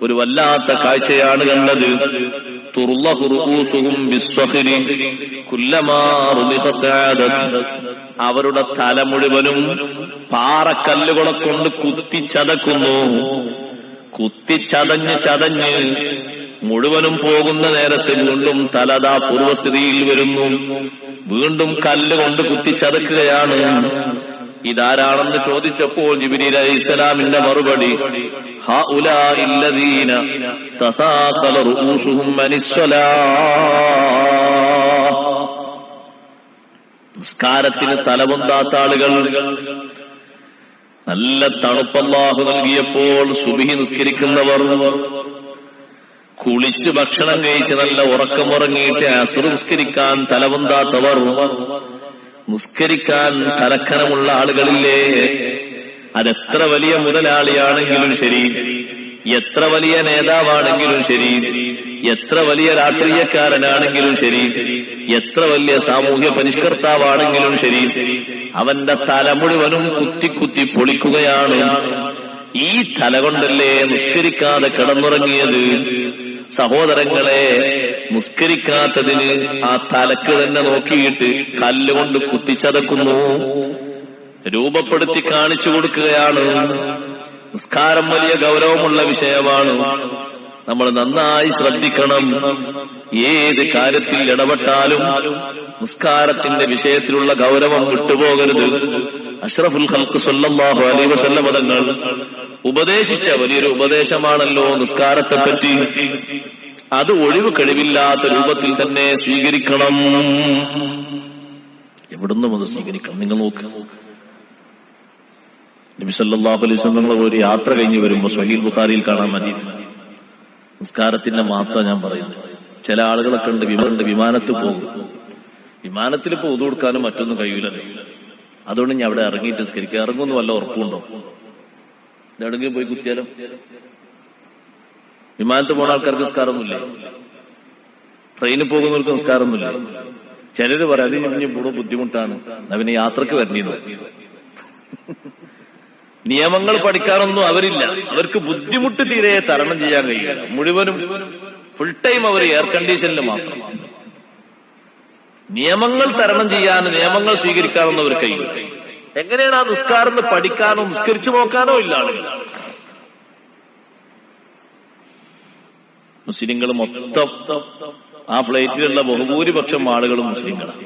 ഒരു വല്ലാത്ത കാഴ്ചയാണ് കണ്ടത്. തുർളഹു റൂസുഹും ബിസ്സഖരി കുല്ലമാ റുദിഖത് ആദത്. അവരുടെ തല മുഴുവനും പാറക്കല്ലുകളെ കൊണ്ട് കുത്തിച്ചതക്കുന്നു. കുത്തിച്ചതഞ്ഞ് ചതഞ്ഞ് മുഴുവനും പോകുന്ന നേരത്തെ വീണ്ടും തലതാ പൂർവസ്ഥിതിയിൽ വരുന്നു. വീണ്ടും കല്ലുകൊണ്ട് കുത്തിച്ചതക്കുകയാണ്. ഇതാരാണെന്ന് ചോദിച്ചപ്പോൾ ജിബ്രീൽ അലൈഹിസ്സലാമിന്റെ മറുപടി ഹഉലാഇ അല്ലദീന തസാഖല റൂസുഹും അനിസ്സലാഹ്. നിസ്കാരത്തിന് തലപൊന്താത്ത ആളുകൾ. നല്ല തണുപ്പ് അല്ലാഹു നൽകിയപ്പോൾ സുബ്ഹി നിസ്കരിക്കുന്നവർ, കുളിച്ച് ഭക്ഷണം കഴിച്ച് നല്ല ഉറക്കമുറങ്ങിയിട്ട് അസ്ർ നിസ്കരിക്കാൻ തലപൊന്താത്തവർ, നിസ്കരിക്കാൻ തലക്കനമുള്ള ആളുകളില്ലേ? അതെത്ര വലിയ മുതലാളിയാണെങ്കിലും ശരി, എത്ര വലിയ നേതാവാണെങ്കിലും ശരി, എത്ര വലിയ രാഷ്ട്രീയക്കാരനാണെങ്കിലും ശരി, എത്ര വലിയ സാമൂഹ്യ പരിഷ്കർത്താവാണെങ്കിലും ശരി, അവന്റെ തല മുഴുവനും കുത്തി കുത്തി പൊളിക്കുകയാണ്. ഈ തല കൊണ്ടല്ലേ നിസ്കരിക്കാതെ കിടന്നുറങ്ങിയത്? സഹോദരങ്ങളെ, നിസ്കരിക്കാത്തതിന് ആ തലക്ക് തന്നെ നോക്കിയിട്ട് കല്ലുകൊണ്ട് കുത്തിച്ചതക്കുന്നു, രൂപപ്പെടുത്തി കാണിച്ചു കൊടുക്കുകയാണ്. നിസ്കാരം വലിയ ഗൗരവമുള്ള വിഷയമാണ്. നമ്മൾ നന്നായി ശ്രദ്ധിക്കണം. ഏത് കാര്യത്തിൽ ഇടപെട്ടാലും നിസ്കാരത്തിന്റെ വിഷയത്തിലുള്ള ഗൗരവം വിട്ടുപോകരുത്. അഷ്റഫുൽ ഖൽഖ് സ്വല്ലല്ലാഹു അലൈഹി വസല്ലം തങ്ങൾ ഉപദേശിച്ച വലിയൊരു ഉപദേശമാണല്ലോ നിസ്കാരത്തെ പറ്റി. അത് ഒഴിവ് കഴിവില്ലാത്ത രൂപത്തിൽ തന്നെ സ്വീകരിക്കണം. എവിടുന്നും അത് സ്വീകരിക്കണം. നിങ്ങൾ നോക്ക്, നബി സല്ലല്ലാഹു അലൈഹി വസല്ലം ഒരു യാത്ര കഴിഞ്ഞ് വരുമ്പോൾ സ്വഹീഹ് ബുഖാരിയിൽ കാണാൻ ഹദീസ്. നിസ്കാരത്തിന്റെ മാത്രം ഞാൻ പറയുന്നത്. ചില ആളുകളൊക്കെ ഉണ്ട്, വിമാനത്തിൽ പോകും. വിമാനത്തിൽ ഇപ്പോൾ ഉദു കൊടുക്കാനും മറ്റൊന്നും കഴിയൂലല്ലോ. അതുകൊണ്ട് ഞാൻ അവിടെ ഇറങ്ങിയിട്ട് നിസ്കരിക്കുക. ഇറങ്ങുമെന്ന് വല്ല ഉറപ്പുണ്ടോ? എവിടെങ്കിലും പോയി കുത്തിയാലോ? വിമാനത്തിൽ പോകുന്ന ആൾക്കാർക്ക് നിസ്കാരമൊന്നുമില്ല, ട്രെയിനിൽ പോകുന്നവർക്ക് നിസ്കാരമൊന്നുമില്ല. ചിലര് പറയാം അത് ഇനി ഇവിടെ ബുദ്ധിമുട്ടാണ്, അവന് യാത്രക്ക് വരണിന്ന്. നിയമങ്ങൾ പഠിക്കാനൊന്നും അവരില്ല. അവർക്ക് ബുദ്ധിമുട്ട് തീരെ തരണം ചെയ്യാൻ കഴിയില്ല. മുഴുവനും ഫുൾ ടൈം അവർ എയർ കണ്ടീഷനിൽ മാത്രം. നിയമങ്ങൾ തരണം ചെയ്യാൻ, നിയമങ്ങൾ സ്വീകരിക്കാനൊന്നും അവർ കഴിയില്ല. എങ്ങനെയാണ് ആ നിസ്കാരം പഠിക്കാനോ നിസ്കരിച്ചു നോക്കാനോ ഇല്ല ആളുകൾ. മുസ്ലിങ്ങൾ മൊത്തം ആ ഫ്ലൈറ്റിലുള്ള ബഹുഭൂരിപക്ഷം ആളുകളും മുസ്ലിങ്ങളാണ്.